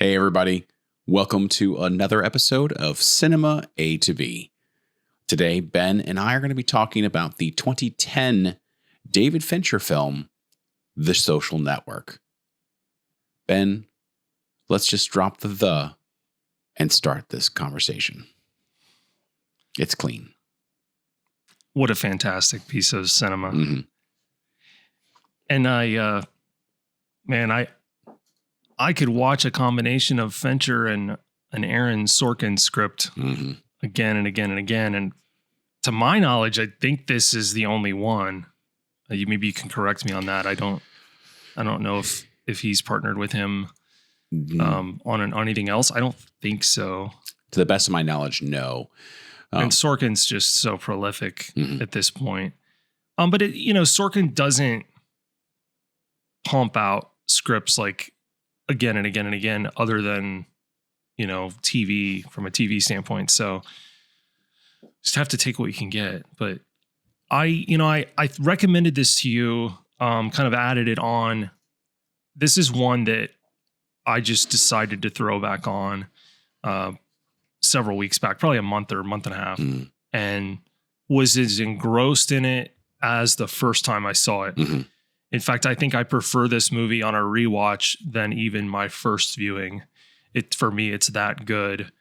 Hey, everybody. Welcome to another episode of Cinema A to B. Today, Ben and I are going to be talking about the 2010 David Fincher film, The Social Network. Ben, let's just drop the and start this conversation. It's clean. What a fantastic piece of cinema. Mm-hmm. And I could watch a combination of Fincher and an Aaron Sorkin script again and again and again. And to my knowledge, I think this is the only one. Maybe you can correct me on that. I don't know if he's partnered with him on anything else. I don't think so. To the best of my knowledge, no. And Sorkin's just so prolific at this point. But Sorkin doesn't pump out scripts like again and again and again, other than, TV from a TV standpoint. So just have to take what you can get. But I recommended this to you, kind of added it on. This is one that I just decided to throw back on several weeks back, probably a month and a half, and was as engrossed in it as the first time I saw it. Mm-hmm. In fact, I think I prefer this movie on a rewatch than even my first viewing. For me, it's that good.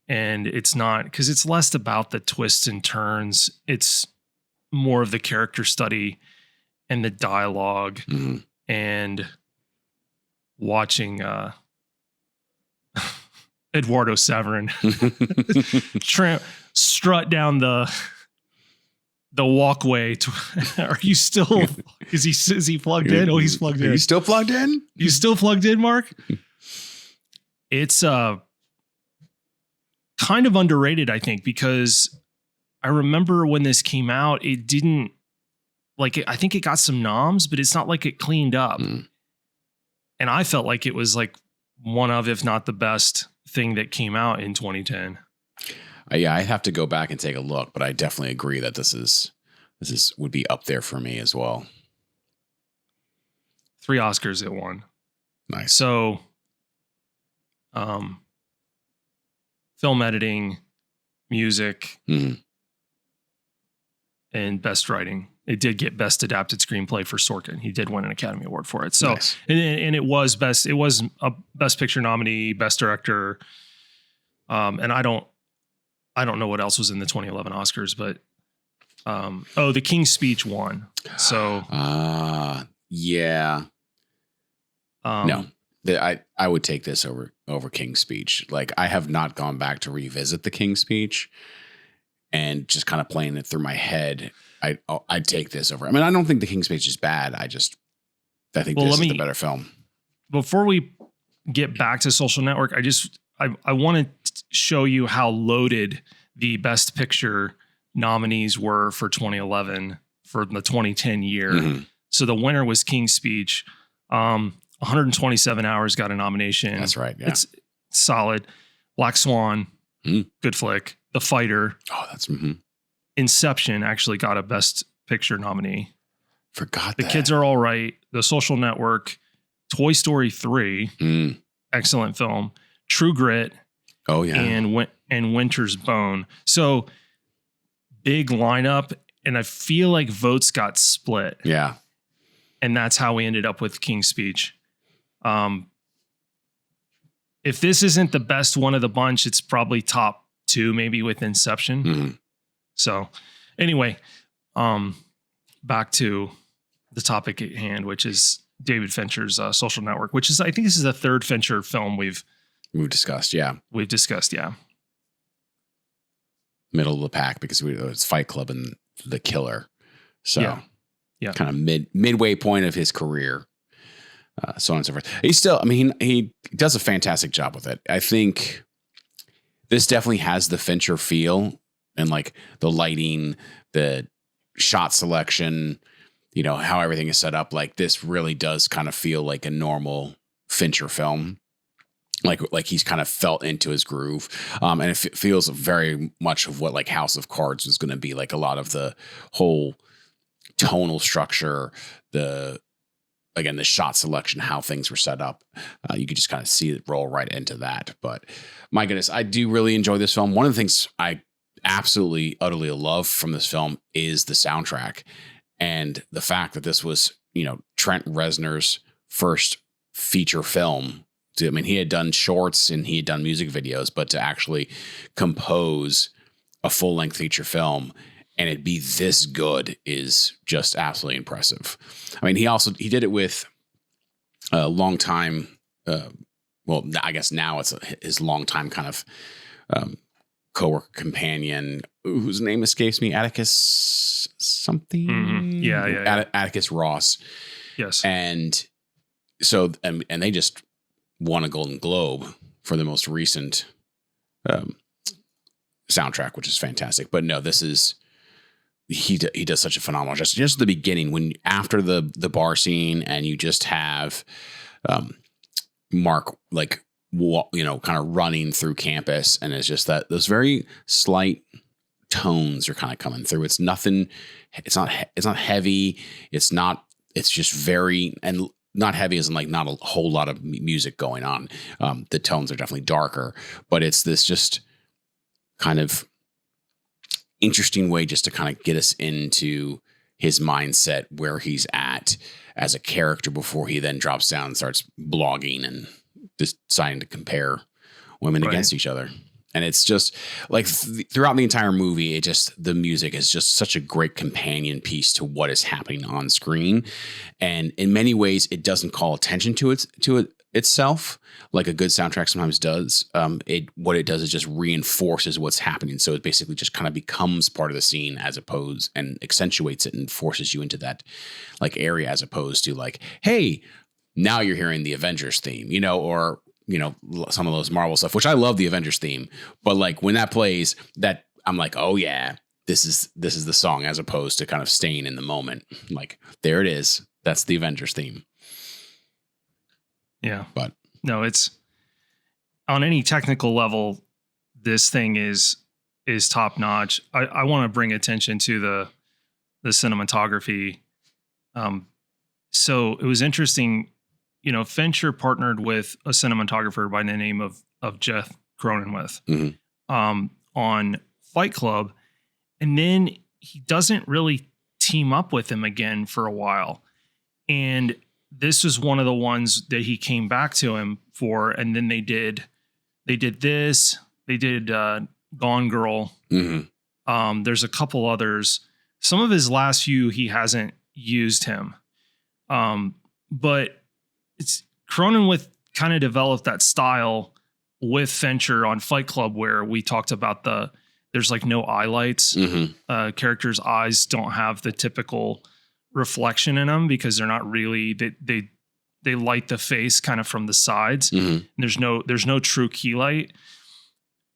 And it's not, because it's less about the twists and turns. It's more of the character study and the dialogue and watching Eduardo Saverin strut down the walkway. Are you still? Is he plugged in? Oh, he's plugged in. Are you still plugged in? You still plugged in, Mark? It's kind of underrated, I think, because I remember when this came out, it didn't I think it got some noms, but it's not like it cleaned up. And I felt like it was like one of, if not the best thing that came out in 2010. Yeah, I have to go back and take a look, but I definitely agree that this would be up there for me as well. 3 Oscars it won. Nice. So, film editing, music, and best writing. It did get best adapted screenplay for Sorkin. He did win an Academy Award for it. So, nice. and it was a best picture nominee, best director. And I don't know what else was in the 2011 Oscars, but The King's Speech won. So yeah. No. I would take this over King's Speech. Like, I have not gone back to revisit the King's Speech, and just kind of playing it through my head, I'd take this over. I mean, I don't think the King's Speech is bad. I think this is the better film. Before we get back to Social Network, I want to show you how loaded the Best Picture nominees were for 2011 for the 2010 year. So the winner was King's Speech. 127 Hours got a nomination. That's right. Yeah. It's solid. Black Swan, good flick. The Fighter. Oh, that's Inception actually got a Best Picture nominee. Forgot The Kids Are All Right. The Social Network. Toy Story 3. Excellent film. True Grit. Oh yeah. And Winter's Bone. So big lineup, and I feel like votes got split. Yeah. And that's how we ended up with King's Speech. If this isn't the best one of the bunch, it's probably top 2, maybe with Inception. So anyway, back to the topic at hand, which is David Fincher's Social Network, which is, I think this is the third Fincher film we've discussed. Yeah. We've discussed. Yeah. Middle of the pack, because it's Fight Club and The Killer. So yeah. Kind of midway point of his career. So on and so forth. He does a fantastic job with it. I think this definitely has the Fincher feel, and like the lighting, the shot selection, how everything is set up. Like, this really does kind of feel like a normal Fincher film. Like he's kind of felt into his groove. And it feels very much of what like House of Cards was going to be, like a lot of the whole tonal structure, the again, the shot selection, how things were set up, you could just kind of see it roll right into that. But my goodness, I do really enjoy this film. One of the things I absolutely, utterly love from this film is the soundtrack, and the fact that this was, Trent Reznor's first feature film. I mean, he had done shorts and he had done music videos, but to actually compose a full-length feature film and it be this good is just absolutely impressive. I mean, he did it with a long time. Well, I guess now it's his longtime kind of co-worker companion, whose name escapes me, Atticus something. Mm-hmm. Yeah. Atticus Ross. Yes. And so, and they just won a Golden Globe for the most recent soundtrack, which is fantastic. But no, this is, he does such a phenomenal job. Just the beginning, when after the bar scene, and you just have Mark like kind of running through campus, and it's just that those very slight tones are kind of coming through. It's nothing. It's not heavy. It's just very, and not heavy as in like not a whole lot of music going on. The tones are definitely darker, but it's this just kind of interesting way just to kind of get us into his mindset, where he's at as a character before he then drops down and starts blogging and deciding to compare women against each other. And it's just like throughout the entire movie, the music is just such a great companion piece to what is happening on screen. And in many ways, it doesn't call attention to it itself, like a good soundtrack sometimes does. What it does is just reinforces what's happening. So it basically just kind of becomes part of the scene, as opposed, and accentuates it and forces you into that like area, as opposed to like, hey, now you're hearing the Avengers theme, or some of those Marvel stuff, which I love the Avengers theme, but like when that plays, that I'm like, oh yeah, this is the song, as opposed to kind of staying in the moment. Like, there it is. That's the Avengers theme. Yeah. But no, it's on any technical level, this thing is top notch. I want to bring attention to the cinematography. So it was interesting. Fincher partnered with a cinematographer by the name of Jeff Cronenweth on Fight Club. And then he doesn't really team up with him again for a while. And this was one of the ones that he came back to him for. And then they did this, they did Gone Girl. Mm-hmm. There's a couple others. Some of his last few, he hasn't used him. But it's Cronenweth kind of developed that style with Fincher on Fight Club, where we talked about there's like no eye lights. Mm-hmm. Characters' eyes don't have the typical reflection in them, because they're not really, they light the face kind of from the sides. Mm-hmm. There's no true key light.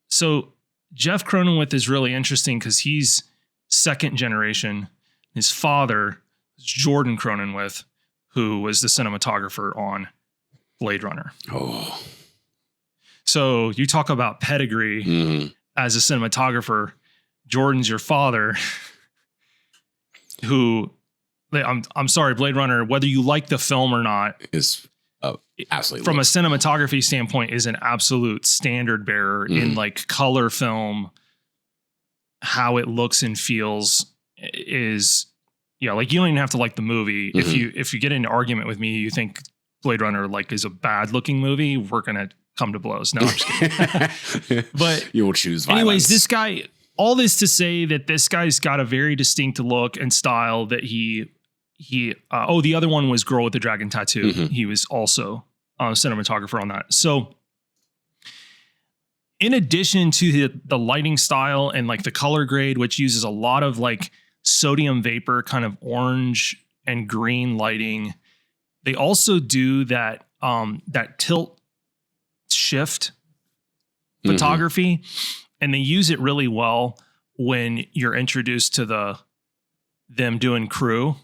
So Jeff Cronenweth is really interesting because he's second generation. His father is Jordan Cronenweth, who was the cinematographer on Blade Runner. Oh. So you talk about pedigree as a cinematographer. Jordan's your father, who, I'm sorry, Blade Runner, whether you like the film or not, is absolutely, from a cinematography standpoint, is an absolute standard bearer in like color film. How it looks and feels is, like you don't even have to like the movie. If you get into an argument with me, you think Blade Runner like is a bad looking movie, we're gonna come to blows. No, I'm just kidding. But you will choose violence. Anyways, this guy, all this to say that this guy's got a very distinct look and style that the other one was Girl with the Dragon Tattoo. Mm-hmm. He was also a cinematographer on that. So in addition to the lighting style and like the color grade, which uses a lot of like sodium vapor, kind of orange and green lighting, they also do that tilt shift photography, and they use it really well when you're introduced to them doing crew.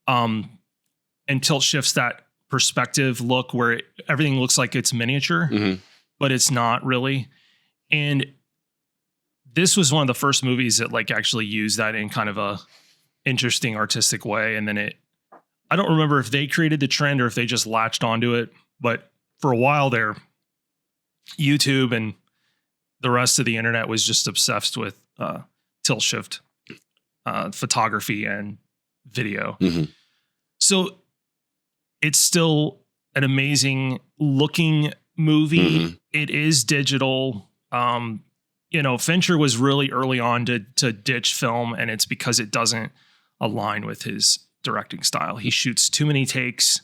And tilt shifts that perspective look where everything looks like it's miniature, but it's not really. And this was one of the first movies that like actually used that in kind of a interesting artistic way. And then I don't remember if they created the trend or if they just latched onto it, but for a while there, YouTube and the rest of the internet was just obsessed with tilt shift photography and video. Mm-hmm. So it's still an amazing looking movie. Mm-hmm. It is digital. Fincher was really early on to ditch film, and it's because it doesn't align with his directing style. He shoots too many takes.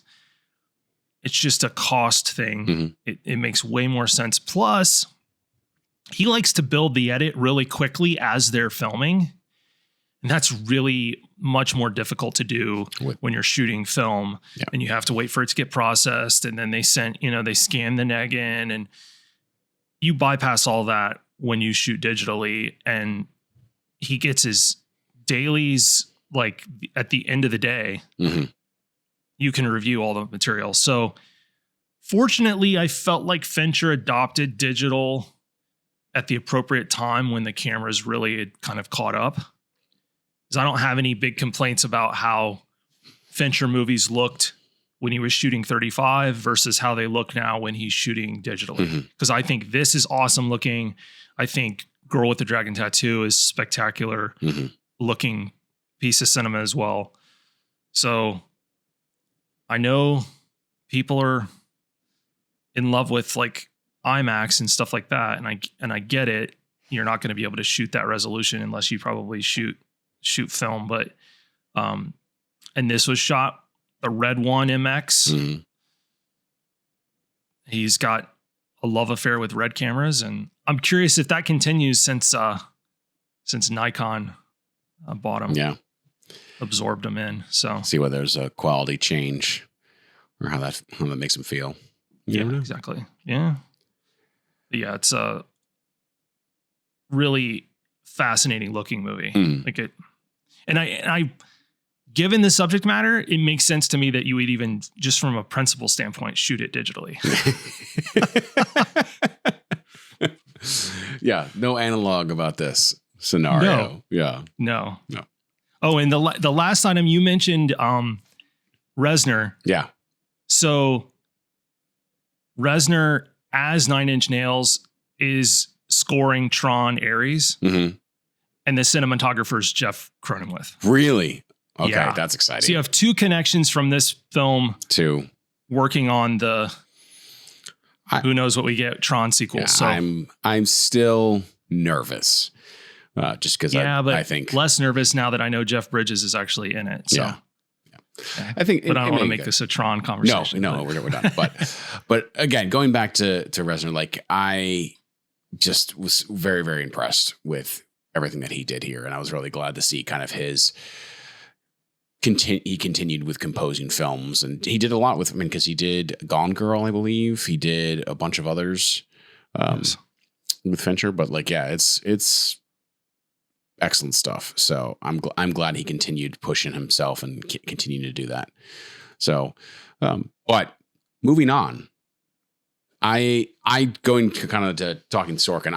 It's just a cost thing. Mm-hmm. It makes way more sense. Plus, he likes to build the edit really quickly as they're filming. And that's really much more difficult to do when you're shooting film, and you have to wait for it to get processed. And then they scan the neg in, and you bypass all that when you shoot digitally. And he gets his dailies like at the end of the day. Mm-hmm. You can review all the material. So fortunately, I felt like Fincher adopted digital at the appropriate time when the cameras really had kind of caught up. Because I don't have any big complaints about how Fincher movies looked when he was shooting 35 versus how they look now when he's shooting digitally. Because I think this is awesome looking. I think Girl with the Dragon Tattoo is spectacular looking piece of cinema as well. So I know people are in love with like IMAX and stuff like that, and I get it. You're not going to be able to shoot that resolution unless you probably shoot film, but and this was shot the Red One MX. Mm-hmm. He's got a love affair with red cameras, and I'm curious if that continues since Nikon bought him. Yeah. Absorbed them in. So see whether there's a quality change or how that makes them feel. Yeah, exactly. Yeah. Yeah. It's a really fascinating looking movie. Like it, and I, given the subject matter, it makes sense to me that you would even just from a principle standpoint, shoot it digitally. Yeah. No analog about this scenario. No. Yeah. No. Oh, and the last item you mentioned, Reznor. Yeah. So Reznor as 9 Inch Nails is scoring Tron Ares, and the cinematographer is Jeff Cronenweth. Really? Okay, yeah. That's exciting. So you have two connections from this film to working on the who knows what we get Tron sequel. Yeah, so I'm still nervous. Just because I think less nervous now that I know Jeff Bridges is actually in it. So yeah. I think, but I don't want to make this a Tron conversation. No, we're done. But again, going back to Reznor, like I just was very, very impressed with everything that he did here, and I was really glad to see kind of his. He continued with composing films, and he did a lot with. Because he did Gone Girl, I believe. He did a bunch of others with Fincher, but it's excellent stuff. So I'm glad he continued pushing himself and continuing to do that. So, but moving on, I going to kind of to talking Sorkin.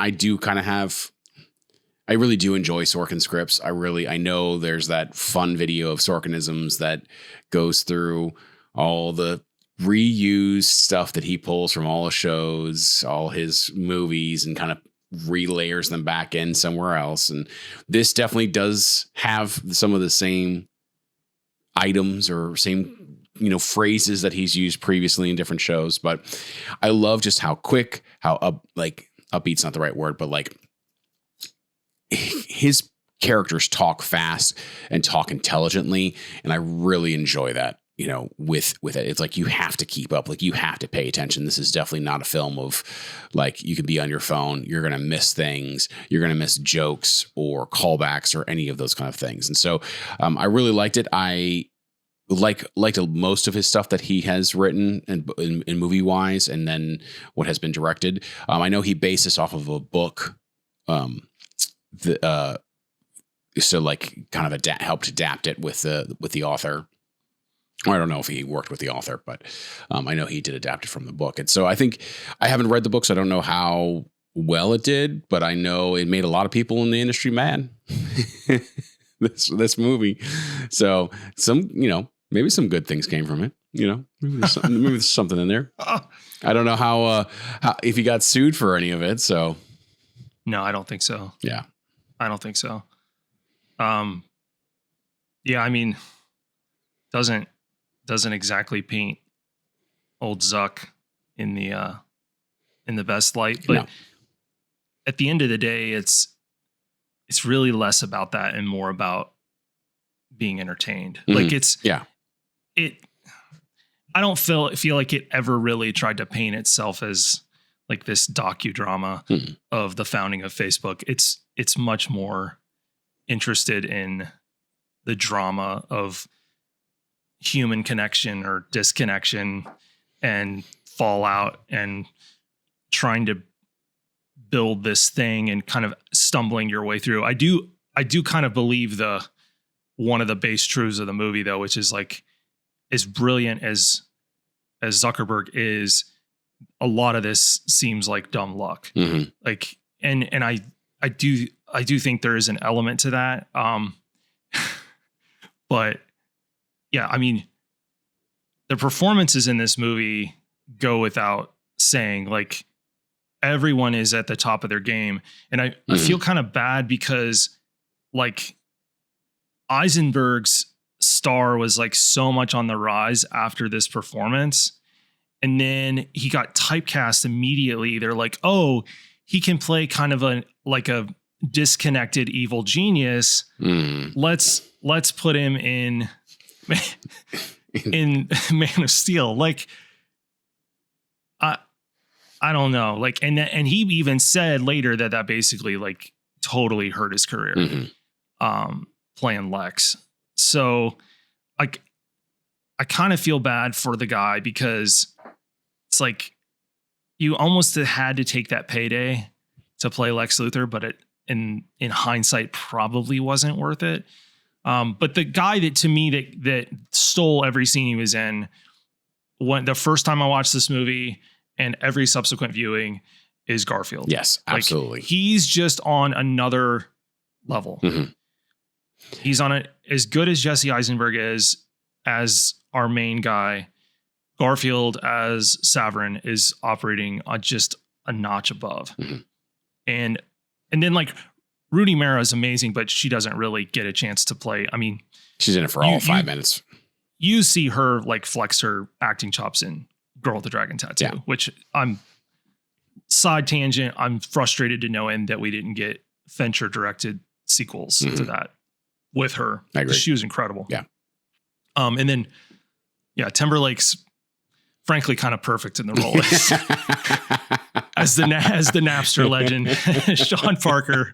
I really do enjoy Sorkin scripts. I know there's that fun video of Sorkinisms that goes through all the reused stuff that he pulls from all the shows, all his movies, and kind of relayers them back in somewhere else. And this definitely does have some of the same items or same, phrases that he's used previously in different shows. But I love just how quick, how upbeat's not the right word, but like his characters talk fast and talk intelligently. And I really enjoy that. With it, it's like you have to keep up, like you have to pay attention. This is definitely not a film of like you can be on your phone, you're going to miss things, you're going to miss jokes or callbacks or any of those kind of things. And so I really liked it. I liked most of his stuff that he has written in movie wise, and then what has been directed. I know he based this off of a book, so like kind of helped adapt it with the author. I don't know if he worked with the author, but I know he did adapt it from the book. And so I think I haven't read the book, so I don't know how well it did, but I know it made a lot of people in the industry mad. This movie. So some, maybe some good things came from it. Maybe there's something in there. I don't know how if he got sued for any of it. So no, I don't think so. Yeah, I don't think so. Yeah, I mean, doesn't exactly paint old Zuck in the best light, but no. At the end of the day, it's really less about that and more about being entertained. Mm-hmm. I don't feel like it ever really tried to paint itself as like this docudrama of the founding of Facebook. It's much more interested in the drama of human connection or disconnection and fallout and trying to build this thing and kind of stumbling your way through. I do kind of believe one of the base truths of the movie, though, which is like, as brilliant as Zuckerberg is, a lot of this seems like dumb luck. Mm-hmm. Like, and I do think there is an element to that. But yeah, I mean, the performances in this movie go without saying. Like, everyone is at the top of their game. And I feel kind of bad because like Eisenberg's star was like so much on the rise after this performance. And then he got typecast immediately. They're like, oh, he can play kind of a disconnected evil genius. Let's put him in Man of Steel. Like, I don't know. Like, and he even said later that basically like totally hurt his career, playing Lex. So like, I kind of feel bad for the guy because it's like you almost had to take that payday to play Lex Luthor, but it in hindsight probably wasn't worth it. But the guy that stole every scene he was in, when the first time I watched this movie and every subsequent viewing, is Garfield. Yes, absolutely. Like, he's just on another level. Mm-hmm. He's on it as good as Jesse Eisenberg is as our main guy. Garfield as Saverin is operating on just a notch above. Mm-hmm. And then like Rudy Mara is amazing, but she doesn't really get a chance to play. I mean, she's in it for all 5 minutes. You see her like flex her acting chops in Girl with the Dragon Tattoo, which I'm side tangent. I'm frustrated to no end that we didn't get Fincher directed sequels to that with her. I agree. She was incredible. Yeah. And then, Timberlake's frankly kind of perfect in the role as the Napster legend, Sean Parker.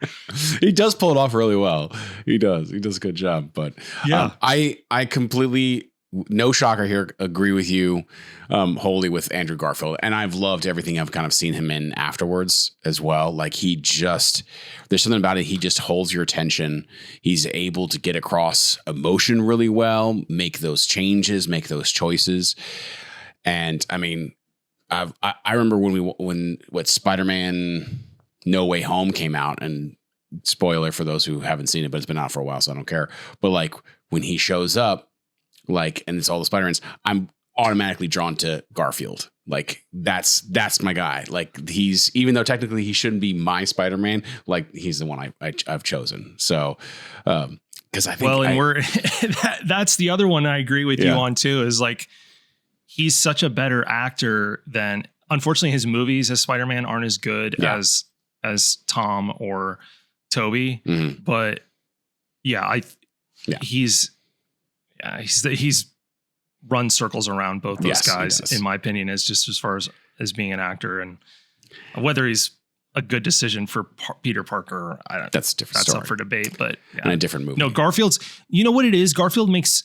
He does pull it off really well. He does a good job. But I completely, no shocker here, agree with you wholly with Andrew Garfield. And I've loved everything I've kind of seen him in afterwards as well. Like, there's something about it. He just holds your attention. He's able to get across emotion really well, make those changes, make those choices. And I mean, I remember when Spider-Man No Way Home came out, and spoiler for those who haven't seen it, but it's been out for a while, so I don't care. But like, when he shows up, like, and it's all the Spider-Mans, I'm automatically drawn to Garfield. Like, that's my guy. Like, he's, even though technically he shouldn't be my Spider-Man, like, he's the one I've chosen. So, because I think that's the other one I agree with you on too, is like, he's such a better actor than, unfortunately, his movies as Spider-Man aren't as good as Tom or Toby. Mm-hmm. But he's run circles around both those guys, in my opinion, as far as being an actor, and whether he's a good decision for Peter Parker, that's a different story. Up for debate, but in a different movie. No, Garfield's, you know what it is? Garfield makes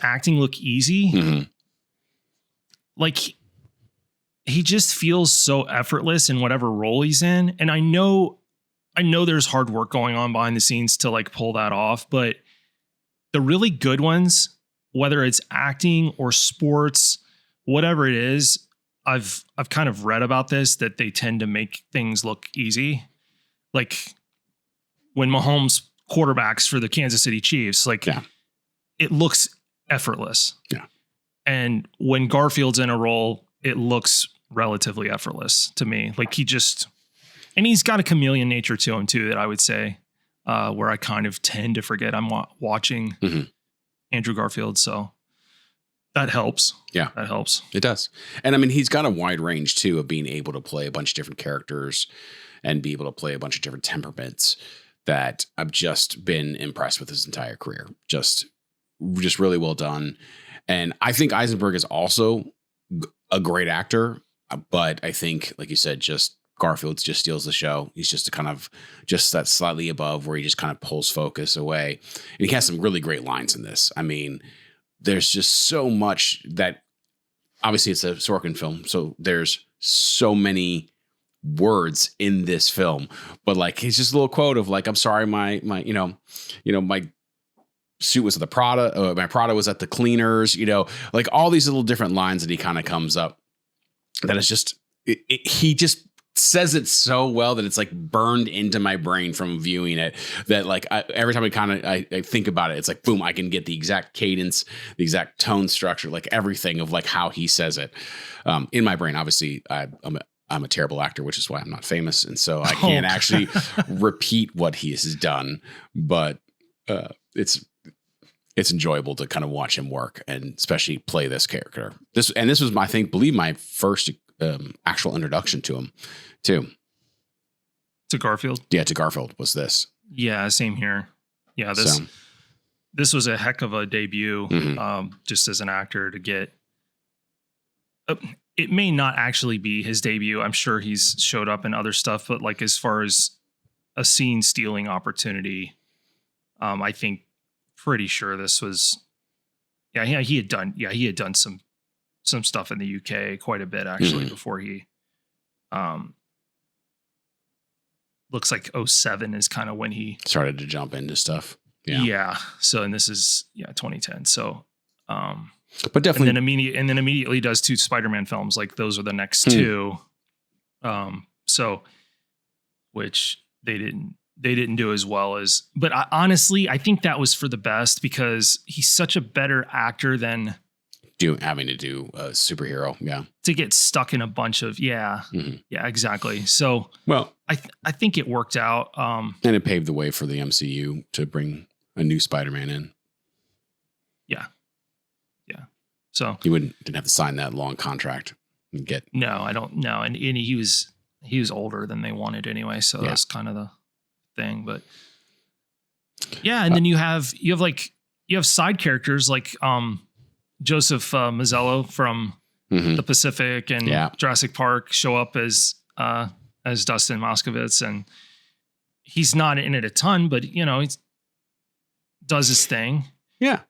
acting look easy. Mm-hmm. Like, he just feels so effortless in whatever role he's in. And I know there's hard work going on behind the scenes to like pull that off, but the really good ones, whether it's acting or sports, whatever it is, I've kind of read about this, that they tend to make things look easy. Like when Mahomes quarterbacks for the Kansas City Chiefs, like it looks effortless. Yeah. And when Garfield's in a role, it looks relatively effortless to me. Like and he's got a chameleon nature to him too, that I would say, where I kind of tend to forget I'm watching Andrew Garfield. So that helps. Yeah. That helps. It does. And I mean, he's got a wide range too of being able to play a bunch of different characters and be able to play a bunch of different temperaments that I've just been impressed with his entire career. Just really well done. And I think Eisenberg is also a great actor, but I think, like you said, just Garfield just steals the show. He's just just that slightly above where he just kind of pulls focus away. And he has some really great lines in this. I mean, there's just so much that obviously it's a Sorkin film. So there's so many words in this film, but like, it's just a little quote of like, I'm sorry, my suit was at the Prada, my Prada was at the cleaners, like all these little different lines that he kind of comes up that is just, he just says it so well that it's like burned into my brain from viewing it, that like every time I think about it, it's like, boom, I can get the exact cadence, the exact tone structure, like everything of like how he says it in my brain. Obviously I'm a terrible actor, which is why I'm not famous. And so I can't actually repeat what he has done, but it's enjoyable to kind of watch him work and especially play this character. This was my first actual introduction to him too. To Garfield? Yeah, to Garfield was this. Yeah, same here. Yeah, this was a heck of a debut, just as an actor to get. It may not actually be his debut. I'm sure he's showed up in other stuff, but like as far as a scene stealing opportunity, I think pretty sure this was. Yeah, he had done some stuff in the UK quite a bit actually before he. Looks like 2007 is kind of when he started to jump into stuff. Yeah. So, and this is 2010. So, but definitely, and then immediately does 2 Spider-Man films. Like those are the next 2. So, which they didn't do as well as, but honestly, I think that was for the best because he's such a better actor than having to do a superhero. Yeah. To get stuck in a bunch of, yeah, exactly. So, well, I think it worked out. And it paved the way for the MCU to bring a new Spider-Man in. Yeah. Yeah. So you didn't have to sign that long contract and get. No, I don't know. And he was older than they wanted anyway. So that's kind of the thing, but yeah. And then you have side characters like, Joseph Mazzello from the Pacific and Jurassic Park show up as Dustin Moskovitz, and he's not in it a ton, but he does his thing. Yeah,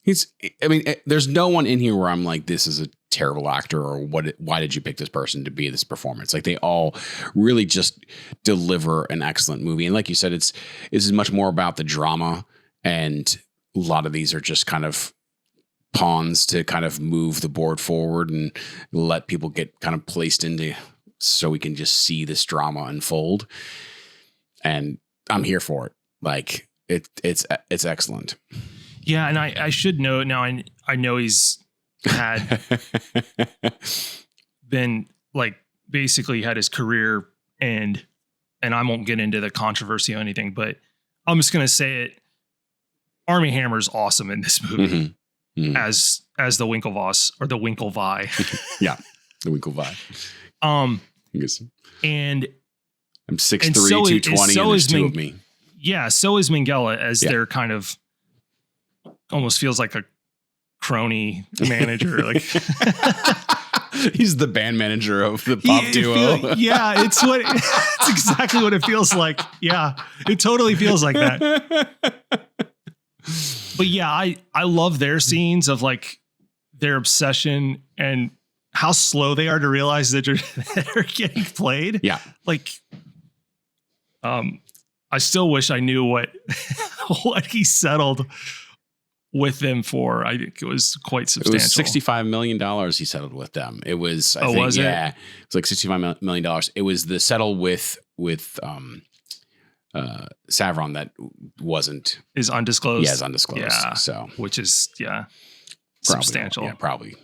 there's no one in here where I'm like, this is a terrible actor, or why did you pick this person to be this performance? Like they all really just deliver an excellent movie, and like you said, it's much more about the drama, and a lot of these are just kind of pawns to kind of move the board forward and let people get kind of placed into, so we can just see this drama unfold. And I'm here for it. Like it's excellent. Yeah. And I should note now, I know he's had been like basically had his career end, and I won't get into the controversy or anything, but I'm just going to say it. Armie Hammer's awesome in this movie. As the Winklevoss or the Winklevi. Yeah, the Winklevi. And I'm 6'3", 220, and there's 2 of me. Yeah, so is Minghella as their kind of almost feels like a crony manager. Like he's the band manager of the pop duo. Yeah, it's exactly what it feels like. Yeah, it totally feels like that. But yeah, I love their scenes of like their obsession and how slow they are to realize that they're getting played. Yeah. Like, I still wish I knew what he settled with them for. I think it was quite substantial. It was $65 million he settled with them. It was, I think, was it? Yeah. It was like $65 million. It was the settle with Saverin that is undisclosed. Yeah, is undisclosed. Yeah. So, which is substantial. Probably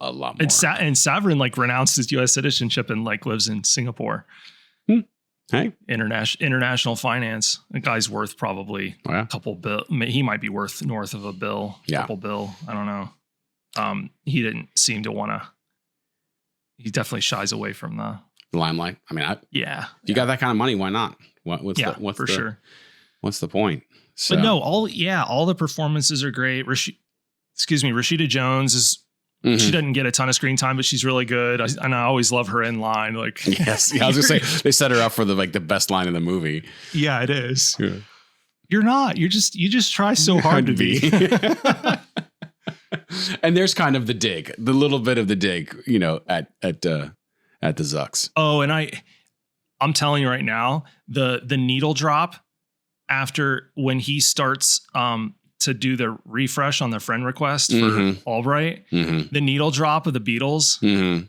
a lot more. And Saverin like renounced his U.S. citizenship and like lives in Singapore. Hey, international finance. The guy's worth probably a couple bill. He might be worth north of a bill, couple bill. I don't know. He didn't seem to want to. He definitely shies away from the limelight. I mean, if you got that kind of money, why not? Sure. What's the point? So. But no, all the performances are great. Rashida Jones is. She doesn't get a ton of screen time, but she's really good. I always love her in line. Like, yes, I was gonna say they set her up for the best line in the movie. Yeah, it is. Yeah. You're not. You just try so hard to be. And there's kind of the little bit of the dig, at the Zucks. Oh, and I'm telling you right now, the needle drop after when he starts to do the refresh on the friend request for Albright, the needle drop of the Beatles.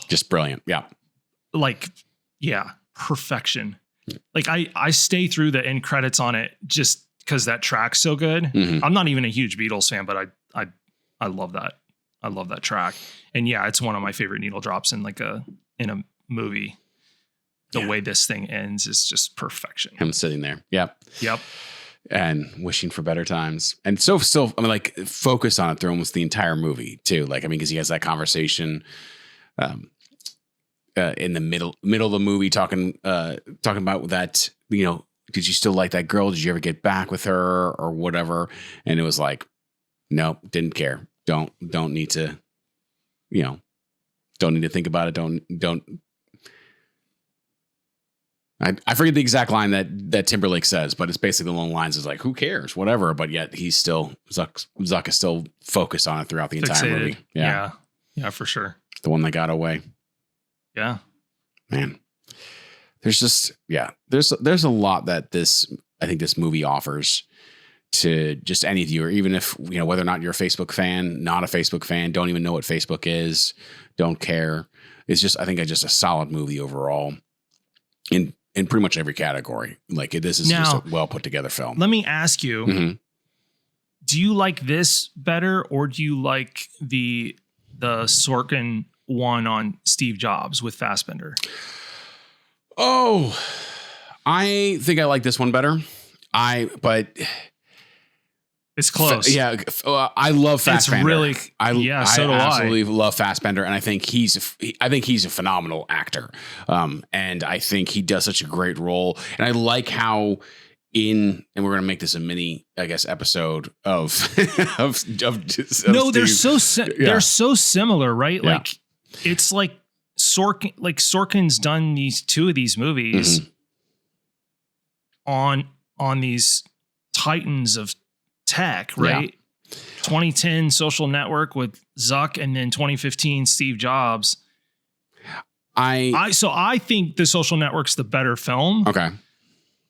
Just brilliant. Yeah. Perfection. Like I stay through the end credits on it just because that track's so good. I'm not even a huge Beatles fan, but I love that. I love that track. And yeah, it's one of my favorite needle drops in in a movie. The way this thing ends is just perfection. Him sitting there. Yep. And wishing for better times. And so still, focused on it through almost the entire movie too. Because he has that conversation in the middle of the movie talking about that, did you still like that girl? Did you ever get back with her or whatever? And it was like, nope, didn't care. Don't need to, don't need to think about it. Don't. I forget the exact line that Timberlake says, but it's basically along the lines is like, who cares, whatever. But yet he's still Zuck is still focused on it throughout the entire movie. Yeah, for sure. The one that got away. Yeah, man. There's just there's a lot that I think this movie offers to just any viewer, even if whether or not you're a Facebook fan, not a Facebook fan, don't even know what Facebook is, don't care. It's just I think just a solid movie overall. In pretty much every category. This is just a well put together film. Let me ask you, do you like this better or do you like the Sorkin one on Steve Jobs with Fassbender? Oh, I think I like this one better. But it's close. I love Fassbender. It's really, I absolutely I love Fassbender, and I think he's a phenomenal actor. And I think he does such a great role. And I like how and we're gonna make this a mini, I guess, episode of no, they're they're so similar, right? Yeah. Like it's like Sorkin's done two of these movies on these titans of tech, right? Yeah. 2010 Social Network with Zuck, and then 2015 Steve Jobs. I think the Social Network's the better film. Okay.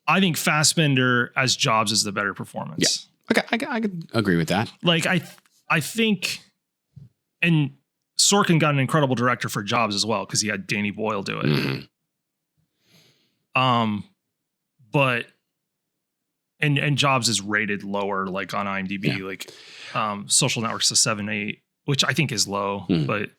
I think Fassbender as Jobs is the better performance. Yeah. Okay, I could agree with that. I think, and Sorkin got an incredible director for Jobs as well because he had Danny Boyle do it. But and Jobs is rated lower, on IMDb. Social Network's a 7.8, which I think is low. But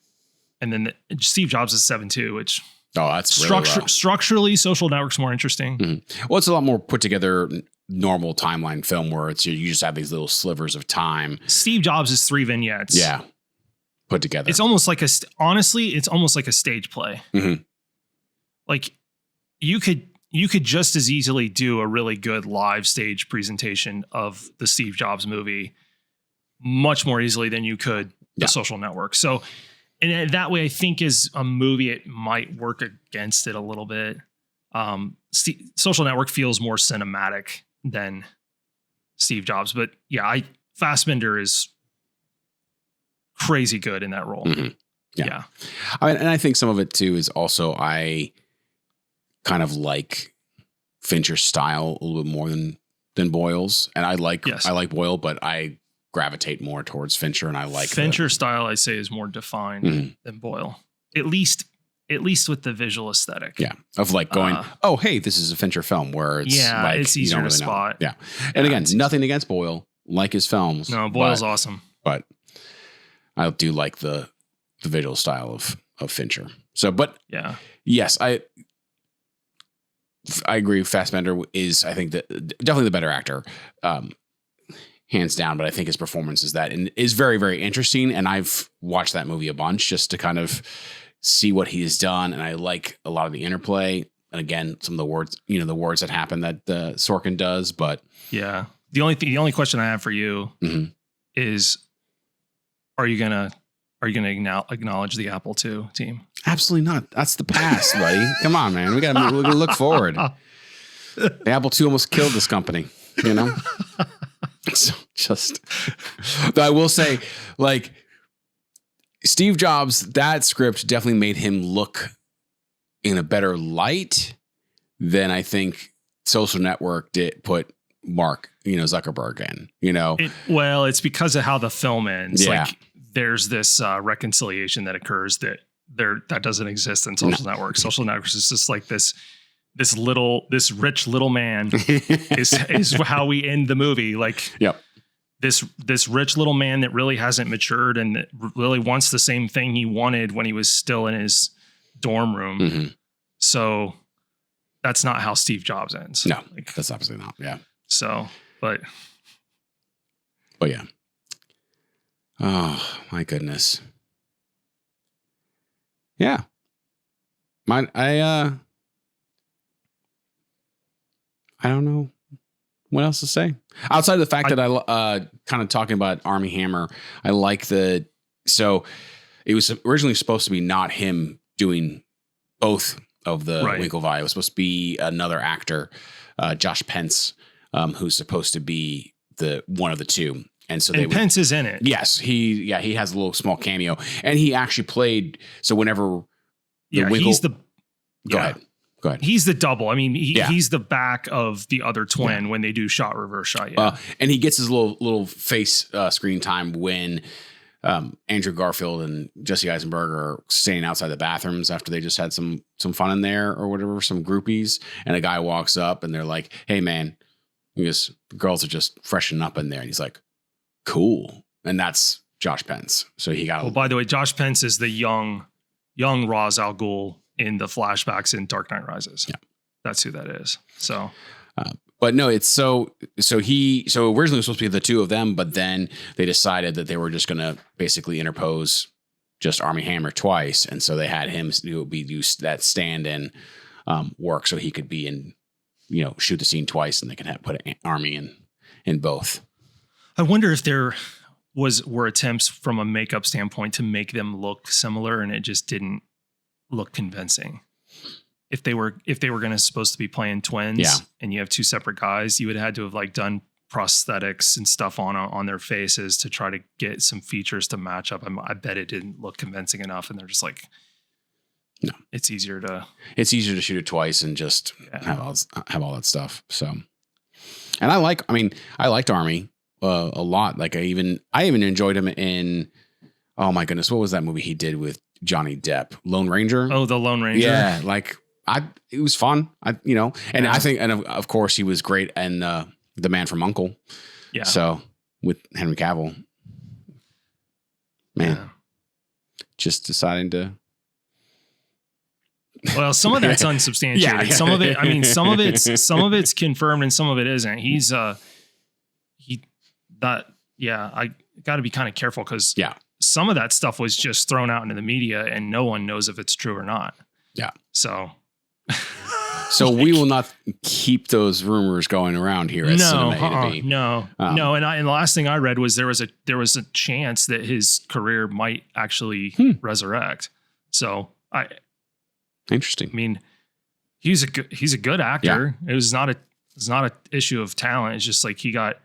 and then Steve Jobs is 7.2, which that's really low. Structurally, Social Network's more interesting. Well, it's a lot more put together, normal timeline film where you just have these little slivers of time. Steve Jobs is 3 vignettes. Yeah, put together. It's almost like it's almost like a stage play. You could just as easily do a really good live stage presentation of the Steve Jobs movie much more easily than you could the Social Network. So, and that way I think is a movie, it might work against it a little bit. Social Network feels more cinematic than Steve Jobs, but Fassbender is crazy good in that role. Yeah. And I think some of it too is also, I kind of like Fincher's style a little bit more than Boyle's. And I like Boyle, but I gravitate more towards Fincher, and I like Fincher's style, I say, is more defined than Boyle. At least at least with the visual aesthetic. Yeah. Of like going, oh, hey, this is a Fincher film where it's like, it's easier to spot. Yeah. And again, nothing against Boyle, like his films. No, Boyle's awesome. But I do like the visual style of Fincher. So, but yes, I agree. Fassbender is, I think, definitely the better actor, hands down. But I think his performance is very, very interesting. And I've watched that movie a bunch just to kind of see what he has done. And I like a lot of the interplay. And again, some of the words, the words that happen that Sorkin does. But yeah, the only question I have for you is, are you gonna acknowledge the Apple II team? Absolutely not. That's the past, buddy. Come on, man. We're gonna look forward. The Apple II almost killed this company, So just, I will say, like, Steve Jobs, that script definitely made him look in a better light than I think Social Network did put Mark, Zuckerberg in, it's because of how the film ends. Yeah. Like, there's this reconciliation that occurs that doesn't exist in Social Network. Social Network is just like this rich little man is how we end the movie. Like, this rich little man that really hasn't matured and that really wants the same thing he wanted when he was still in his dorm room. Mm-hmm. So that's not how Steve Jobs ends. No, that's absolutely not. Yeah. So, but yeah. Oh my goodness. Yeah. I don't know what else to say outside of the fact that I kind of talking about Armie Hammer. I like so it was originally supposed to be not him doing both of the Winklevoss. It was supposed to be another actor, Josh Pence, who's supposed to be the one of the two. And so Pence is in it. Yes, he has a little small cameo, and he actually played. So whenever he's the go ahead. He's the double. I mean, he's the back of the other twin when they do shot reverse shot. Yeah, and he gets his little face screen time when Andrew Garfield and Jesse Eisenberg are standing outside the bathrooms after they just had some fun in there or whatever, some groupies, and a guy walks up and they're like, "Hey, man," the girls are just freshening up in there, and he's like, "Cool," and that's Josh Pence. So he got. Well, by the way, Josh Pence is the young Ra's al Ghul in the flashbacks in Dark Knight Rises. Yeah, that's who that is. So, but no, it's so originally it was supposed to be the two of them, but then they decided that they were just going to basically interpose just Armie Hammer twice, and so they had him do that stand-in work, so he could be in, shoot the scene twice, and they could put Armie in both. I wonder if there were attempts from a makeup standpoint to make them look similar, and it just didn't look convincing. If they were going to supposed to be playing twins, and you have two separate guys, you would have had to have done prosthetics and stuff on their faces to try to get some features to match up. I bet it didn't look convincing enough, and they're just like, no, it's easier to shoot it twice and just have all that stuff. So, and I liked Armie a lot. Like I even enjoyed him in, oh my goodness, what was that movie he did with Johnny Depp? Lone Ranger. Oh, the Lone Ranger. Yeah, it was fun. And I think, and of course, he was great. And The Man from U.N.C.L.E. Yeah. So with Henry Cavill, man, just deciding to. Well, some of that's unsubstantiated. Some of it, some of it's confirmed, and some of it isn't. I got to be kind of careful because some of that stuff was just thrown out into the media and no one knows if it's true or not. Yeah. So we will not keep those rumors going around here at Cinema A to B. No. And the last thing I read was there was a chance that his career might actually resurrect. So interesting. I mean, he's a good actor. Yeah. It's not a issue of talent. It's just like he got,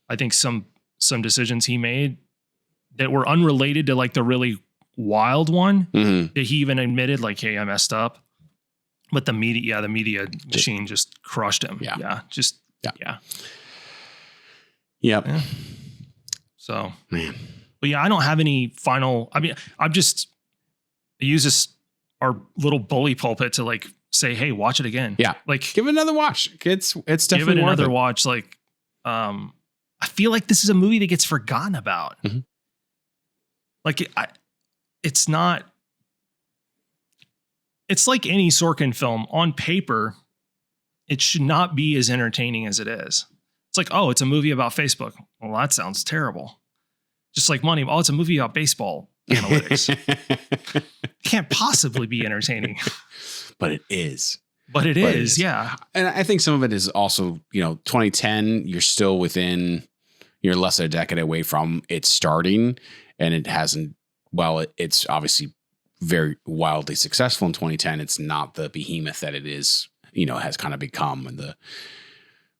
I think some decisions he made that were unrelated to the really wild one that he even admitted hey, I messed up. But the media machine just crushed him. Yeah. Yeah. Yep. Yeah. So, man. But I don't have any final, I use this our little bully pulpit to like say, hey, watch it again. Yeah. Like give it another watch. It's definitely give it worth another it. watch. Like, I feel like this is a movie that gets forgotten about. Mm-hmm. Like it's not, it's like any Sorkin film on paper. It should not be as entertaining as it is. It's like, oh, it's a movie about Facebook. Well, that sounds terrible. Just like Money. Oh, it's a movie about baseball analytics. It can't possibly be entertaining. But it is. But it is, yeah. And I think some of it is also, 2010, you're still you're less than a decade away from it starting. And it hasn't, it's obviously very wildly successful in 2010. It's not the behemoth that it is, has kind of become, and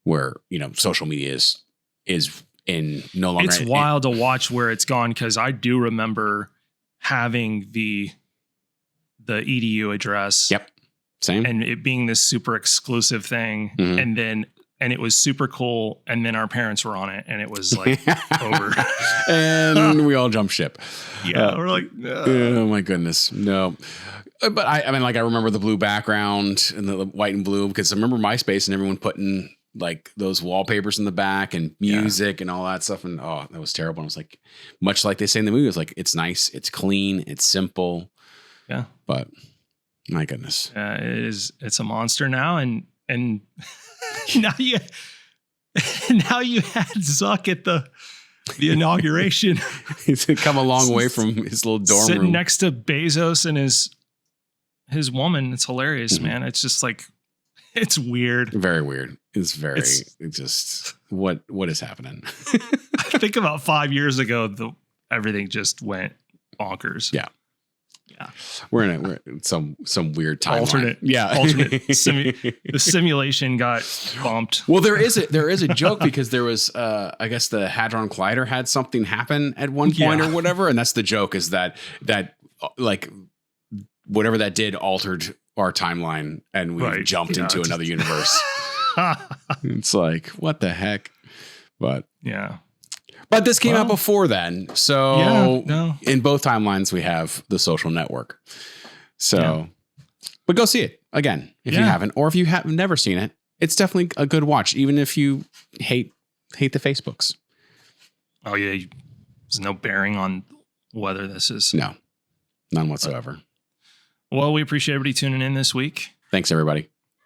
where social media is in no longer. It's wild to watch where it's gone, because I do remember having the EDU address. Yep. Same. And it being this super exclusive thing. Mm-hmm. And it was super cool. And then our parents were on it, and it was like over. And we all jumped ship. Yeah. We're like, no. Oh my goodness. No. But I remember the blue background and the white and blue, because I remember MySpace and everyone putting like those wallpapers in the back and music and all that stuff. And that was terrible. And I was like, much like they say in the movie, it's like, it's nice, it's clean, it's simple. Yeah. But my goodness. It's a monster now. And now you had Zuck at the inauguration. He's come a long way from his little dorm sitting room. next to Bezos and his woman. It's hilarious, man. It's just like, it's weird. Very weird. It's just what is happening? I think about 5 years ago, everything just went bonkers. Yeah. We're in some weird timeline. Alternate. The simulation got bumped. Well, there is a joke, because there was I guess the Hadron Collider had something happen at one point or whatever, and that's the joke, is that like whatever that did altered our timeline, and we jumped into another universe. It's like, what the heck? But yeah. But this came out before then. So in both timelines, we have The Social Network. So, but go see it again if you haven't, or if you have never seen it. It's definitely a good watch, even if you hate the Facebooks. Oh yeah. There's no bearing on whether this is. No, none whatsoever. Well, we appreciate everybody tuning in this week. Thanks, everybody.